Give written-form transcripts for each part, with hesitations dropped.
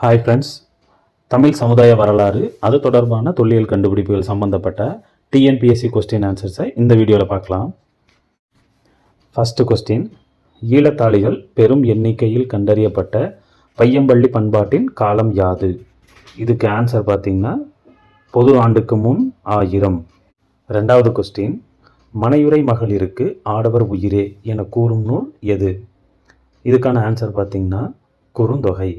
Hi friends, Tamil சமுதாய வரலாறு அது தொடர்பான தொல்லியல் கண்டுபிடிப்புகள் சம்பந்தப்பட்ட டிஎன்பிஎஸ்சி கொஸ்டின் ஆன்சர்ஸை இந்த வீடியோவில் பார்க்கலாம். ஃபஸ்ட்டு கொஸ்டின், ஈழத்தாளிகள் பெரும் எண்ணிக்கையில் கண்டறியப்பட்ட பையம்பள்ளி பண்பாட்டின் காலம் யாது? இதுக்கு ஆன்சர் பார்த்திங்கன்னா பொது ஆண்டுக்கு முன் 1000. ரெண்டாவது கொஸ்டின், மனையுறை மகளிருக்கு ஆடவர் உயிரே என கூறும் நூல் எது? இதுக்கான ஆன்சர் பார்த்திங்கன்னா குறுந்தொகை.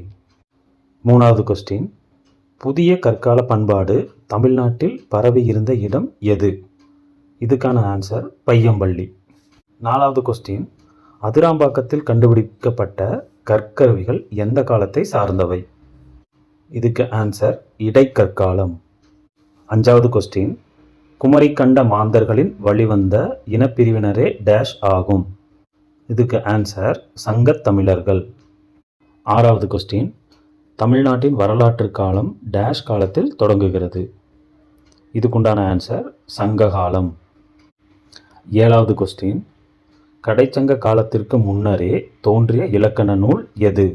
மூணாவது கொஸ்டின், புதிய கற்கால பண்பாடு தமிழ்நாட்டில் பரவி இருந்த இடம் எது? இதுக்கான ஆன்சர் பையம்பள்ளி. நாலாவது கொஸ்டின், அதிராம்பாக்கத்தில் கண்டுபிடிக்கப்பட்ட கற்கருவிகள் எந்த காலத்தை சார்ந்தவை? இதுக்கு ஆன்சர் இடைக்கற்காலம். அஞ்சாவது கொஸ்டின், குமரி கண்ட மாந்தர்களின் வழிவந்த இனப்பிரிவினரே டேஷ் ஆகும்? இதுக்கு ஆன்சர் சங்கத் தமிழர்கள். ஆறாவது கொஸ்டின், தமிழ்நாட்டின் வரலாற்று காலம் டேஷ் காலத்தில் தொடங்குகிறது? இதுக்குண்டான ஆன்சர் சங்க காலம். ஏழாவது கொஸ்டின், கடைச்சங்க காலத்திற்கு முன்னரே தோன்றிய இலக்கண நூல் எது?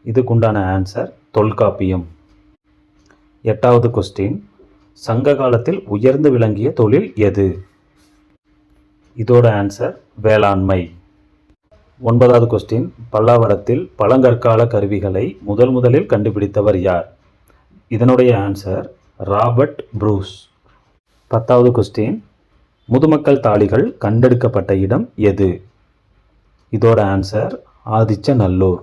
இதுக்குண்டான ஆன்சர் தொல்காப்பியம். எட்டாவது கொஸ்டின், சங்க காலத்தில் உயர்ந்து விளங்கிய தொழில் எது? இதோட ஆன்சர் வேளாண்மை. ஒன்பதாவது கொஸ்டின், பல்லாவரத்தில் பழங்கற்கால கருவிகளை முதலில் கண்டுபிடித்தவர் யார்? இதனுடைய ஆன்சர் ராபர்ட் ப்ரூஸ். பத்தாவது கொஸ்டின், முதுமக்கள் தாளிகள் கண்டெடுக்கப்பட்ட இடம் எது? இதோட ஆன்சர் ஆதிச்சநல்லூர்.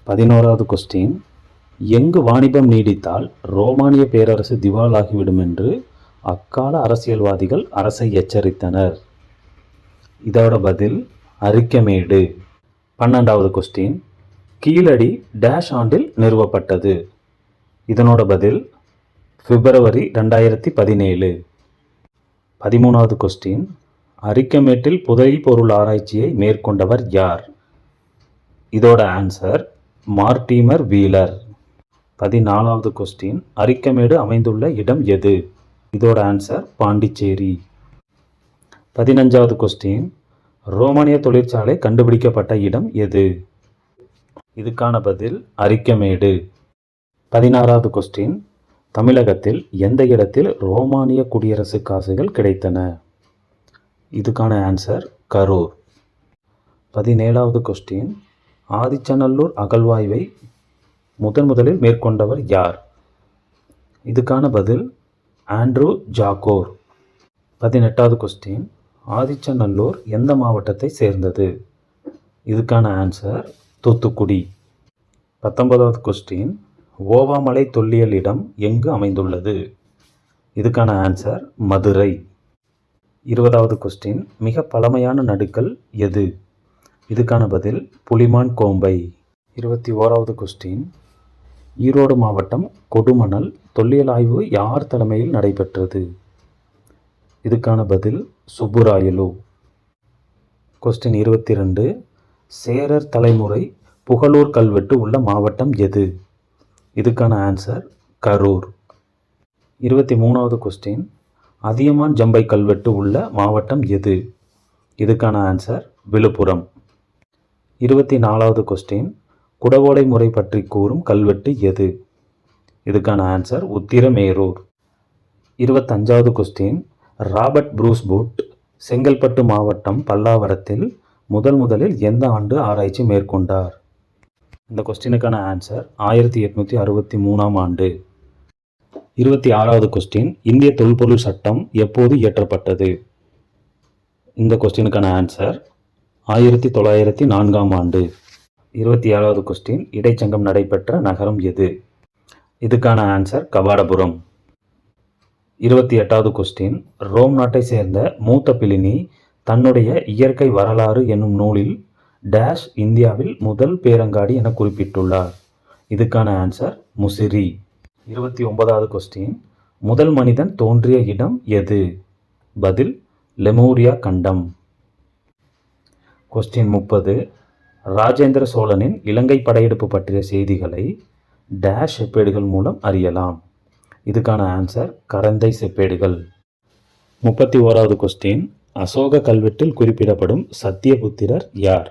11வது கொஸ்டின், எங்கு வாணிபம் நீடித்தால் ரோமானிய பேரரசு திவாலாகிவிடும் என்று அக்கால அரசியல்வாதிகள் அரசை எச்சரித்தனர்? இதோட பதில் அரிக்கமேடு. 12வது கொஸ்டின், கீழடி டேஷ் ஆண்டில் நிறுவப்பட்டது? இதனோட பதில் பிப்ரவரி 2017. 13வது கொஸ்டின், அரிக்கமேட்டில் புதை பொருள் ஆராய்ச்சியை மேற்கொண்டவர் யார்? இதோட ஆன்சர் மார்டிமர் வீலர். 14வது கொஸ்டின், அரிக்கமேடு அமைந்துள்ள இடம் எது? இதோட ஆன்சர் பாண்டிச்சேரி. 15வது கொஸ்டின், ரோமானிய தொழிற்சாலை கண்டுபிடிக்கப்பட்ட இடம் எது? இதுக்கான பதில் அரிக்கமேடு. 16வது கொஸ்டின், தமிழகத்தில் எந்த இடத்தில் ரோமானிய குடியரசு காசுகள் கிடைத்தன? இதுக்கான ஆன்சர் கரூர். 17வது கொஸ்டின், ஆதிச்சநல்லூர் அகழ்வாய்வை முதலில் மேற்கொண்டவர் யார்? இதுக்கான பதில் ஆண்ட்ரூ ஜாகோர். 18வது கொஸ்டின், ஆதிச்சநல்லூர் எந்த மாவட்டத்தை சேர்ந்தது? இதுக்கான ஆன்சர் தூத்துக்குடி. 19வது கொஸ்டின், ஓவாமலை தொல்லியல் இடம் எங்கு அமைந்துள்ளது? இதுக்கான ஆன்சர் மதுரை. 20வது கொஸ்டின், மிக பழமையான நடுக்கல் எது? இதுக்கான பதில் புலிமான் கோம்பை. 21வது கொஸ்டின், ஈரோடு மாவட்டம் கொடுமணல் தொல்லியல் ஆய்வு யார் தலைமையில் நடைபெற்றது? இதுக்கான பதில் சுப்புராயலு. கொஸ்டின் 22, சேரர் தலைமுறை புகழூர் கல்வெட்டு உள்ள மாவட்டம் எது? இதுக்கான ஆன்சர் கரூர். 23வது கொஸ்டின், அதியமான் ஜம்பை கல்வெட்டு உள்ள மாவட்டம் எது? இதுக்கான ஆன்சர் விழுப்புரம். 24வது கொஸ்டின், குடவோலை முறை பற்றி கூறும் கல்வெட்டு எது? இதுக்கான ஆன்சர் உத்திரமேரூர். 25வது question, Robert Bruce Foote Chengalpattu மாவட்டம் பல்லாவரத்தில் முதலில் எந்த ஆண்டு ஆராய்ச்சி மேற்கொண்டார்? இந்த கொஸ்டினுக்கான ஆன்சர் 1863ஆம் ஆண்டு. 26வது கொஸ்டின், இந்திய தொல்பொருள் சட்டம் எப்போது இயற்றப்பட்டது? இந்த கொஸ்டினுக்கான ஆன்சர் 1904ஆம் ஆண்டு. 27வது கொஸ்டின், இடைச்சங்கம் நடைபெற்ற நகரம் எது? இதுக்கான ஆன்சர் கபாடபுரம். 28வது கொஸ்டின், ரோம் நாட்டை சேர்ந்த மூத்த பிளினி தன்னுடைய இயற்கை வரலாறு என்னும் நூலில் டேஷ் இந்தியாவில் முதல் பேரங்காடி என குறிப்பிட்டுள்ளார்? இதுக்கான ஆன்சர் முசிறி. 29வது கொஸ்டின், முதல் மனிதன் தோன்றிய இடம் எது? பதில் லெமூரியா கண்டம். கொஸ்டின் 30, ராஜேந்திர சோழனின் இலங்கை படையெடுப்பு பற்றிய செய்திகளை டேஷ் செப்பேடுகள் மூலம் அறியலாம்? இதுக்கான ஆன்சர் கரந்தை செப்பேடுகள். 31வது கொஸ்டின், அசோக கல்வெட்டில் குறிப்பிடப்படும் சத்தியபுத்திரர் யார்?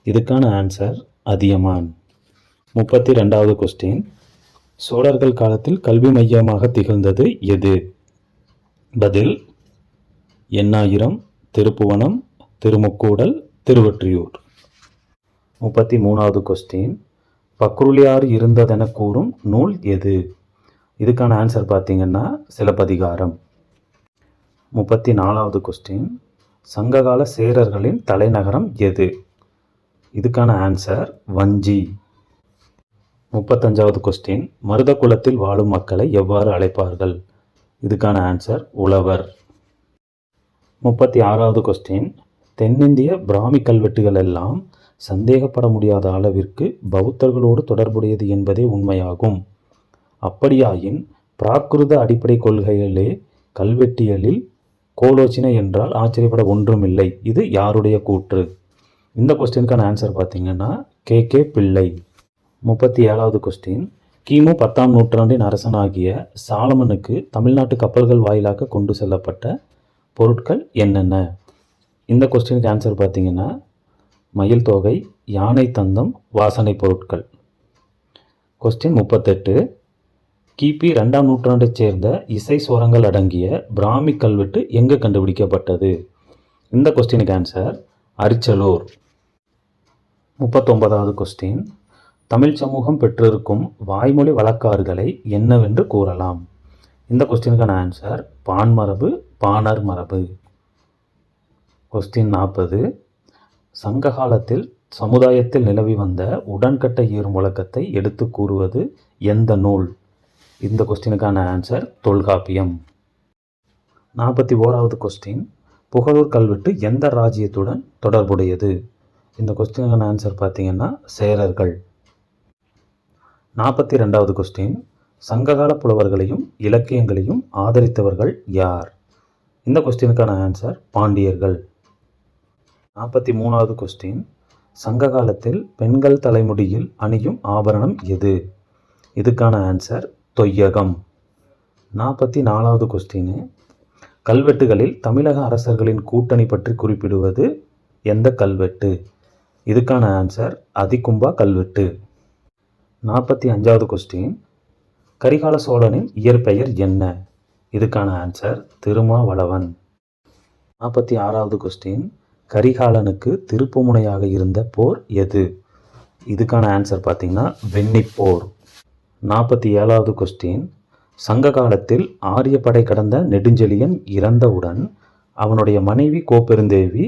இதுக்கான ஆன்சர் அதியமான். 32வது கொஸ்டின், சோழர்கள் காலத்தில் கல்வி மையமாக திகழ்ந்தது எது? பதில் எண்ணாயிரம், திருப்புவனம், திருமுக்கூடல், திருவொற்றியூர். 33வது கொஸ்டின், பக்ருளியாறு இருந்ததென கூறும் நூல் எது? இதுக்கான ஆன்சர் பார்த்தீங்கன்னா சிலப்பதிகாரம். 34வது கொஸ்டின், சங்ககால சேரர்களின் தலைநகரம் எது? இதுக்கான ஆன்சர் வஞ்சி. 35வது கொஸ்டின், மருத குலத்தில் வாழும் மக்களை எவ்வாறு அழைப்பார்கள்? இதுக்கான ஆன்சர் உழவர். 36வது கொஸ்டின், தென்னிந்திய பிராமி கல்வெட்டுகள் எல்லாம் சந்தேகப்பட முடியாத அளவிற்கு பௌத்தர்களோடு தொடர்புடையது என்பதே உண்மையாகும். அப்படியாயின் பிராகிருத அடிப்படை கொள்கைகளே கல்வெட்டியலில் கோலோச்சின என்றால் ஆச்சரியப்பட ஒன்றுமில்லை. இது யாருடைய கூற்று? இந்த கொஸ்டினுக்கான ஆன்சர் பார்த்தீங்கன்னா கே பிள்ளை. 37வது கொஸ்டின், கிமு 10ஆம் நூற்றாண்டின் அரசனாகிய சாலமனுக்கு தமிழ்நாட்டு கப்பல்கள் வாயிலாக கொண்டு செல்லப்பட்ட பொருட்கள் என்னென்ன? இந்த கொஸ்டினுக்கு ஆன்சர் பார்த்தீங்கன்னா மயில் தொகை, யானை தந்தம், வாசனை பொருட்கள். கொஸ்டின் 38, கிபி 2ஆம் நூற்றாண்டைச் சேர்ந்த இசை சுரங்கள் அடங்கிய பிராமி கல்வெட்டு எங்கு கண்டுபிடிக்கப்பட்டது? இந்த கொஸ்டினுக்கு ஆன்சர் அரிச்சலூர். 39வது கொஸ்டின், தமிழ் சமூகம் பெற்றிருக்கும் வாய்மொழி வழக்காறுகளை என்னவென்று கூறலாம்? இந்த கொஸ்டினுக்கான ஆன்சர் பான்மரபு, பாணர் மரபு. கொஸ்டின் 40, சங்க காலத்தில் சமுதாயத்தில் நிலவி வந்த உடன்கட்டை ஏறும் வழக்கத்தை எடுத்து கூறுவது எந்த நூல்? இந்த கொஸ்டினுக்கான ஆன்சர் தொல்காப்பியம். 41வது கொஸ்டின், புகழூர் கல்வெட்டு எந்த ராஜ்யத்துடன் தொடர்புடையது? இந்த கொஸ்டினுக்கான ஆன்சர் பார்த்தீங்கன்னா சேரர்கள். 42வது கொஸ்டின், சங்ககால புலவர்களையும் இலக்கியங்களையும் ஆதரித்தவர்கள் யார்? இந்த கொஸ்டினுக்கான ஆன்சர் பாண்டியர்கள். 43வது கொஸ்டின், சங்க காலத்தில் பெண்கள் தலைமுடியில் அணியும் ஆபரணம் எது? இதுக்கான ஆன்சர் தொய்யகம். 44வது கொஸ்டின், கல்வெட்டுகளில் தமிழக அரசர்களின் கூட்டணி பற்றி குறிப்பிடுவது எந்த கல்வெட்டு? இதுக்கான ஆன்சர் அதிகும்பா கல்வெட்டு. 45வது கொஸ்டின், கரிகால சோழனின் இயற்பெயர் என்ன? இதுக்கான ஆன்சர் திருமாவளவன். 46வது கொஸ்டின், கரிகாலனுக்கு திருப்புமுனையாக இருந்த போர் எது? இதுக்கான ஆன்சர் பார்த்தீங்கன்னா வெண்ணிப்போர். 47வது கொஸ்டின், சங்க காலத்தில் ஆரியப்படை கடந்த நெடுஞ்செழியன் இறந்தவுடன் அவனுடைய மனைவி கோப்பெருந்தேவி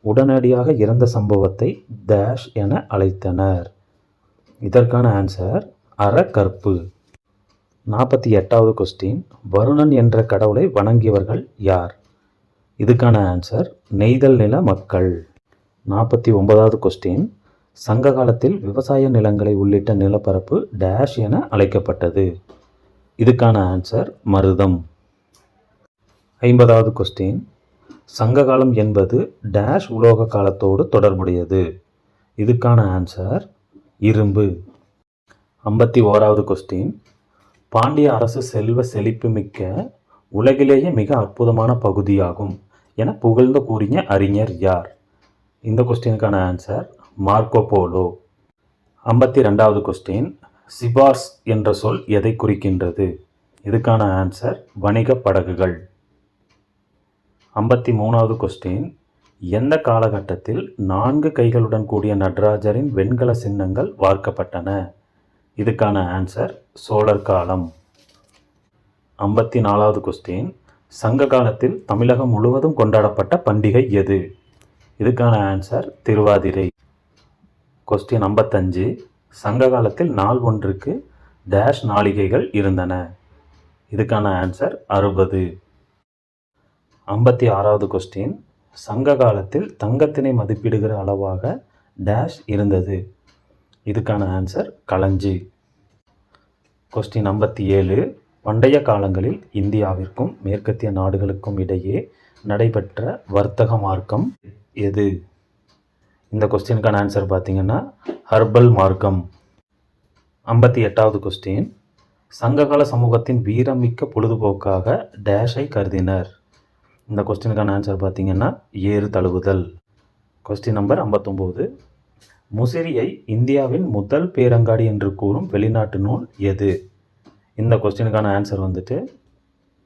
உடனடியாக இறந்த சம்பவத்தை டேஷ் என அழைத்தனர். இதற்கான ஆன்சர் அறக்கற்பு. 48வது கொஸ்டின், வருணன் என்ற கடவுளை வணங்கியவர்கள் யார்? இதுக்கான ஆன்சர் நெய்தல் நில மக்கள். 49வது கொஸ்டின், சங்க காலத்தில் விவசாய நிலங்களை உள்ளிட்ட நிலப்பரப்பு டேஷ் என அழைக்கப்பட்டது. இதுக்கான ஆன்சர் மருதம். 50வது கொஸ்டின், சங்க காலம் என்பது டேஷ் உலோக காலத்தோடு தொடர்புடையது. இதுக்கான ஆன்சர் இரும்பு. 51வது கொஸ்டின், பாண்டிய அரசு செல்வ செழிப்பு மிக்க உலகிலேயே மிக அற்புதமான பகுதியாகும் என புகழ்ந்து கூறிய அறிஞர் யார்? இந்த கொஸ்டினுக்கான ஆன்சர் மார்க்கோ போலோ. 52வது கொஸ்டின், சிபார்ஸ் என்ற சொல் எதை குறிக்கின்றது? இதுக்கான ஆன்சர் வணிக படகுகள். 53வது கொஸ்டின், எந்த காலகட்டத்தில் 4 கைகளுடன் கூடிய நடராஜரின் வெண்கல சின்னங்கள் வார்க்கப்பட்டன? இதுக்கான ஆன்சர் சோழர் காலம். 54வது கொஸ்டின், சங்க காலத்தில் தமிழகம் முழுவதும் கொண்டாடப்பட்ட பண்டிகை எது? இதுக்கான ஆன்சர் திருவாதிரை. கொஸ்டின் 55, சங்க காலத்தில் நாள் ஒன்றுக்கு டேஷ் நாளிகைகள் இருந்தன. இதுக்கான ஆன்சர் 60. 56வது கொஸ்டின், சங்க காலத்தில் தங்கத்தினை மதிப்பிடுகிற அளவாக டேஷ் இருந்தது. இதுக்கான ஆன்சர் களஞ்சி. கொஸ்டின் 57, பண்டைய காலங்களில் இந்தியாவிற்கும் மேற்கத்திய நாடுகளுக்கும் இடையே நடைபெற்ற வர்த்தக மார்க்கம் எது? இந்த கொஸ்டினுக்கான ஆன்சர் பார்த்தீங்கன்னா ஹர்பல் மார்க்கம். 58வது கொஸ்டின், சங்ககால சமூகத்தின் வீரமிக்க பொழுதுபோக்காக டேஷை கருதினர். இந்த கொஸ்டினுக்கான ஆன்சர் பார்த்தீங்கன்னா ஏறு தழுவுதல். கொஸ்டின் நம்பர் 59, முசிறியை இந்தியாவின் முதல் பேரங்காடி என்று கூறும் வெளிநாட்டு நூல் எது? இந்த கொஸ்டினுக்கான ஆன்சர் வந்துட்டு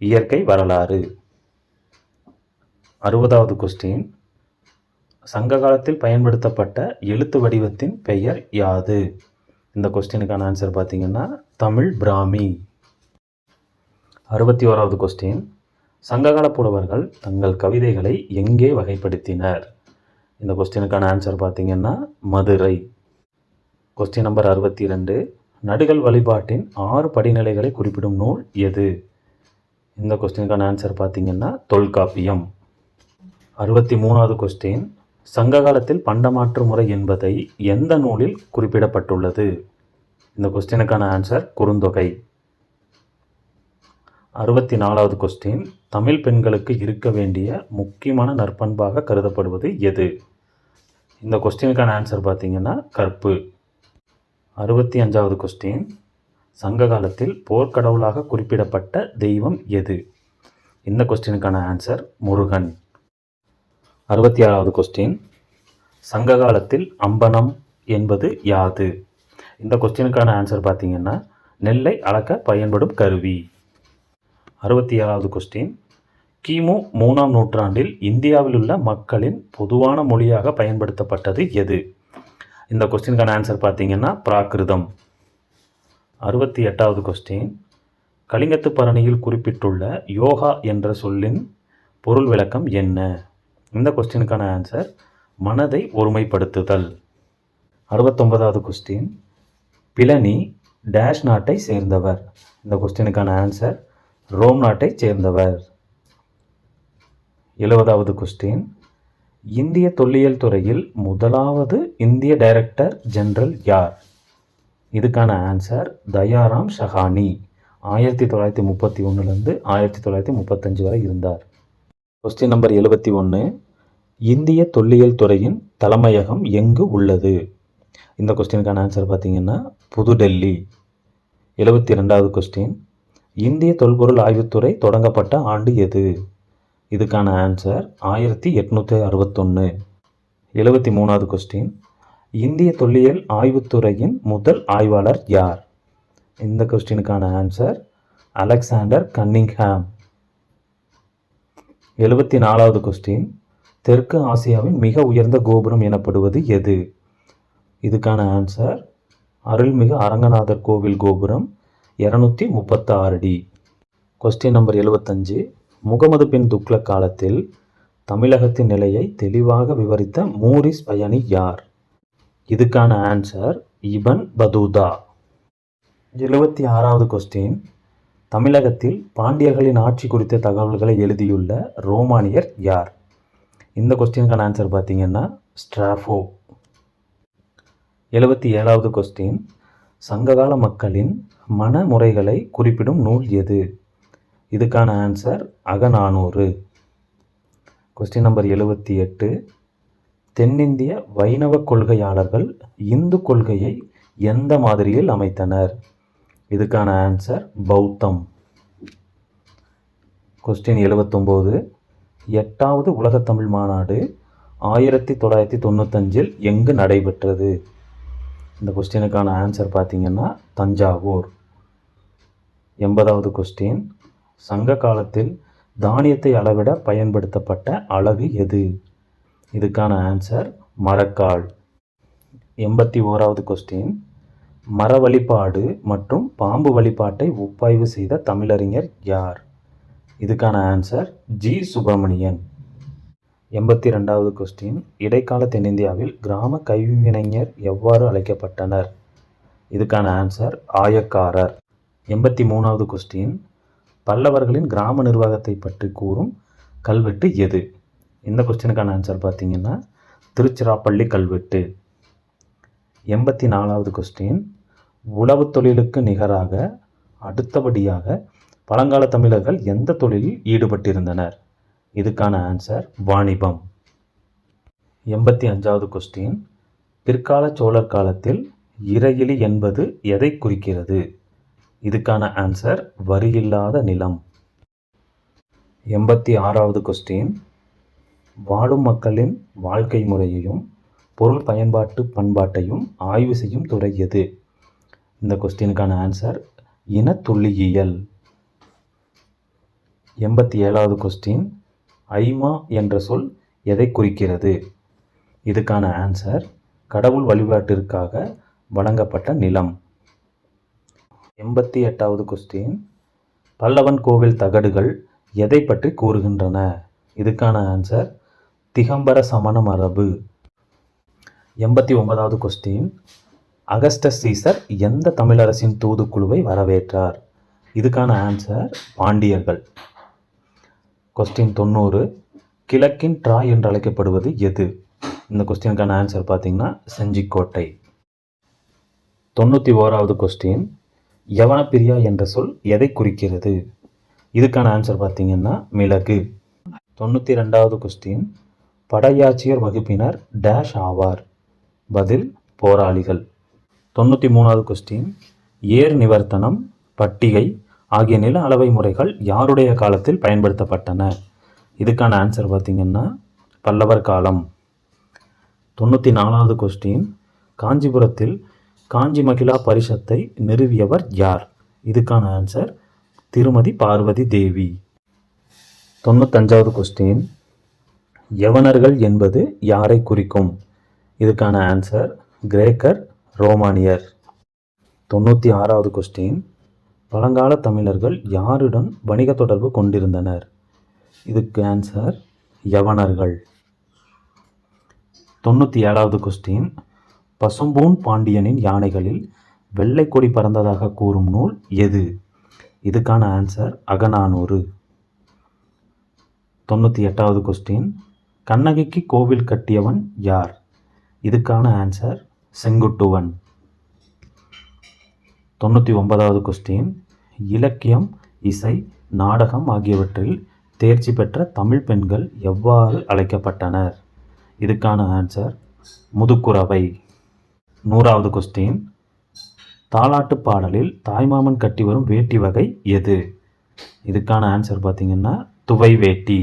இயற்கை வரலாறு. 60வது கொஸ்டின், சங்க காலத்தில் பயன்படுத்தப்பட்ட எழுத்து வடிவத்தின் பெயர் யாது? இந்த கொஸ்டினுக்கான ஆன்சர் பார்த்தீங்கன்னா தமிழ் பிராமி. 61வது கொஸ்டின், சங்ககால புலவர்கள் தங்கள் கவிதைகளை எங்கே வகைப்படுத்தினர்? இந்த கொஸ்டினுக்கான ஆன்சர் பார்த்தீங்கன்னா மதுரை. கொஸ்டின் நம்பர் 62, நடுகள் வழிபாட்டின் 6 படிநிலைகளை குறிப்பிடும் நூல் எது? இந்த கொஸ்டினுக்கான ஆன்சர் பார்த்தீங்கன்னா தொல்காப்பியம். 63வது கொஸ்டின், சங்க காலத்தில் பண்டமாற்று முறை என்பதை எந்த நூலில் குறிப்பிடப்பட்டுள்ளது? இந்த கொஸ்டினுக்கான ஆன்சர் குறுந்தொகை. 64வது கொஸ்டின், தமிழ் பெண்களுக்கு இருக்க வேண்டிய முக்கியமான நற்பண்பாக கருதப்படுவது எது? இந்த கொஸ்டினுக்கான ஆன்சர் பார்த்தீங்கன்னா கற்பு. 65வது கொஸ்டின், சங்க காலத்தில் போர்க்கடவுளாக குறிப்பிடப்பட்ட தெய்வம் எது? இந்த கொஸ்டினுக்கான ஆன்சர் முருகன். 66வது கொஸ்டின், சங்க காலத்தில் அம்பனம் என்பது யாது? இந்த கொஸ்டினுக்கான ஆன்சர் பார்த்தீங்கன்னா நெல்லை அளக்க பயன்படும் கருவி. 67வது கொஸ்டின், கிமு 3ஆம் நூற்றாண்டில் இந்தியாவில் உள்ள மக்களின் பொதுவான மொழியாக பயன்படுத்தப்பட்டது எது? இந்த கொஸ்டினுக்கான ஆன்சர் பார்த்தீங்கன்னா பிராகிருதம். 68வது கொஸ்டின், கலிங்கத்து பரணியில் குறிப்பிட்டுள்ள யோகா என்ற சொல்லின் பொருள் விளக்கம் என்ன? இந்த கொஸ்டினுக்கான ஆன்சர் மனதை ஒருமைப்படுத்துதல். 69வது கொஸ்டின், பிளனி டேஷ் நாட்டை சேர்ந்தவர்? இந்த கொஸ்டினுக்கான ஆன்சர் ரோம் நாட்டை சேர்ந்தவர். 70வது கொஸ்டின், இந்திய தொல்லியல் துறையில் முதலாவது இந்திய டைரக்டர் ஜெனரல் யார்? இதுக்கான ஆன்சர் தயாராம் ஷஹானி. 1931லேருந்து 1935 வரை இருந்தார். கொஸ்டின் நம்பர் 71, இந்திய தொல்லியல் துறையின் தலைமையகம் எங்கு உள்ளது? இந்த கொஸ்டினுக்கான ஆன்சர் பார்த்தீங்கன்னா புதுடெல்லி. 72வது கொஸ்டின், இந்திய தொல்பொருள் ஆய்வுத்துறை தொடங்கப்பட்ட ஆண்டு எது? இதுக்கான ஆன்சர் 1861. 73வது கொஸ்டின், இந்திய தொல்லியல் ஆய்வுத்துறையின் முதல் ஆய்வாளர் யார்? இந்த கொஸ்டினுக்கான ஆன்சர் அலெக்சாண்டர் கன்னிங்ஹாம். 74வது கொஸ்டின், தெற்கு ஆசியாவின் மிக உயர்ந்த கோபுரம் எனப்படுவது எது? இதுக்கான ஆன்சர் அருள்மிகு அரங்கநாதர் கோவில் கோபுரம், 236 அடி. கொஸ்டின் நம்பர் 75, முகமது பின் துக்ளக் காலத்தில் தமிழகத்தின் நிலையை தெளிவாக விவரித்த மூரிஸ் பயணி யார்? இதுக்கான ஆன்சர் இபன் பதூதா. 76வது கொஸ்டின், தமிழகத்தில் பாண்டியர்களின் ஆட்சி குறித்த தகவல்களை எழுதியுள்ள ரோமானியர் யார்? இந்த கொஸ்டினுக்கான ஆன்சர் பார்த்தீங்கன்னா ஸ்ட்ராஃபோ. 77வது கொஸ்டின், சங்ககால மக்களின் மனமுறைகளை குறிப்பிடும் நூல் எது? இதுக்கான ஆன்சர் அகநானூறு. கொஸ்டின் நம்பர் 78, தென்னிந்திய வைணவ கொள்கையாளர்கள் இந்து கொள்கையை எந்த மாதிரியில் அமைத்தனர்? இதுக்கான ஆன்சர் பௌத்தம். கொஸ்டின் 79, 8வது உலகத்தமிழ் மாநாடு 1995 எங்கு நடைபெற்றது? இந்த கொஸ்டினுக்கான ஆன்சர் பார்த்தீங்கன்னா தஞ்சாவூர். 80வது கொஸ்டின், சங்க காலத்தில் தானியத்தை அளவிட பயன்படுத்தப்பட்ட அலகு எது? இதுக்கான ஆன்சர் மரக்கால். 81வது கொஸ்டின், மர வழிபாடு மற்றும் பாம்பு வழிபாட்டை ஒப்பாய்வு செய்த தமிழறிஞர் யார்? இதுக்கான ஆன்சர் ஜி சுப்பிரமணியன். 82வது கொஸ்டின், இடைக்கால தென்னிந்தியாவில் கிராம கைவினைஞர் எவ்வாறு அழைக்கப்பட்டனர்? இதுக்கான ஆன்சர் ஆயக்காரர். 83வது கொஸ்டின், பல்லவர்களின் கிராம நிர்வாகத்தை பற்றி கூறும் கல்வெட்டு எது? இந்த கொஸ்டினுக்கான ஆன்சர் பார்த்தீங்கன்னா திருச்சிராப்பள்ளி கல்வெட்டு. 84வது கொஸ்டின், உழவு தொழிலுக்கு நிகராக அடுத்தபடியாக பழங்கால தமிழர்கள் எந்த தொழிலில் ஈடுபட்டிருந்தனர்? இதுக்கான ஆன்சர் வாணிபம். 85வது கொஸ்டின், பிற்கால சோழர் காலத்தில் இறையிலி என்பது எதை குறிக்கிறது? இதுக்கான ஆன்சர் வரியில்லாத நிலம். 86வது கொஸ்டின், வாழும் மக்களின் வாழ்க்கை முறையையும் பொருள் பயன்பாட்டு பண்பாட்டையும் ஆய்வு செய்யும் துறை எது? இந்த கொஸ்டினுக்கான ஆன்சர் இனத்துல்லியியல். 87வது கொஸ்டின், ஐமா என்ற சொல் எதை குறிக்கிறது? இதுக்கான ஆன்சர் கடவுள் வழிபாட்டிற்காக வழங்கப்பட்ட நிலம். 88வது கொஸ்டின், பல்லவன் கோவில் தகடுகள் எதை பற்றி கூறுகின்றன? இதுக்கான ஆன்சர் திகம்பர சமண மரபு. 89வது கொஸ்டின், அகஸ்டஸ் சீசர் எந்த தமிழரசின் தூதுக்குழுவை வரவேற்றார்? இதுக்கான ஆன்சர் பாண்டியர்கள். கொஸ்டின் 90, கிழக்கின் ட்ராய் என்று அழைக்கப்படுவது எது? இந்த கொஸ்டினுக்கான ஆன்சர் பார்த்தீங்கன்னா செஞ்சிக்கோட்டை. 91வது கொஸ்டின், யவனப்பிரியா என்ற சொல் எதை குறிக்கிறது? இதுக்கான ஆன்சர் பார்த்தீங்கன்னா மிளகு. 92வது கொஸ்டின், படையாச்சியர் வகுப்பினர் டேஷ் ஆவார்? பதில் போராளிகள். 93வது கொஸ்டின், ஏர் நிவர்த்தனம், பட்டிகை ஆகிய நில அளவை முறைகள் யாருடைய காலத்தில் பயன்படுத்தப்பட்டன? இதுக்கான ஆன்சர் பார்த்தீங்கன்னா பல்லவர் காலம். 94வது கொஸ்டின், காஞ்சிபுரத்தில் காஞ்சி மகிழா பரிஷத்தை நிறுவியவர் யார்? இதுக்கான ஆன்சர் திருமதி பார்வதி தேவி. 95வது கொஸ்டின், யவனர்கள் என்பது யாரை குறிக்கும்? இதுக்கான ஆன்சர் கிரேக்கர், ரோமானியர். 96வது கொஸ்டின், பழங்கால தமிழர்கள் யாருடன் வணிக தொடர்பு கொண்டிருந்தனர்? இதுக்கு ஆன்சர் யவனர்கள். 97வது கொஸ்டின், பசும்பூன் பாண்டியனின் யானைகளில் வெள்ளை கொடி பறந்ததாக கூறும் நூல் எது? இதுக்கான ஆன்சர் அகநானூறு. 98வது கொஸ்டின், கண்ணகிக்கு கோவில் கட்டியவன் யார்? இதுக்கான ஆன்சர் செங்குட்டுவன். 99வது கொஸ்டின், இலக்கியம், இசை, நாடகம் ஆகியவற்றில் தேர்ச்சி பெற்ற தமிழ் பெண்கள் எவ்வாறு அழைக்கப்பட்டனர்? இதுக்கான ஆன்சர் முதுக்குரவை. 100வது கொஸ்டின், தாலாட்டு பாடலில் தாய்மாமன் கட்டி வரும் வேட்டி வகை எது? இதுக்கான ஆன்சர் பார்த்தீங்கன்னா துவை வேட்டி.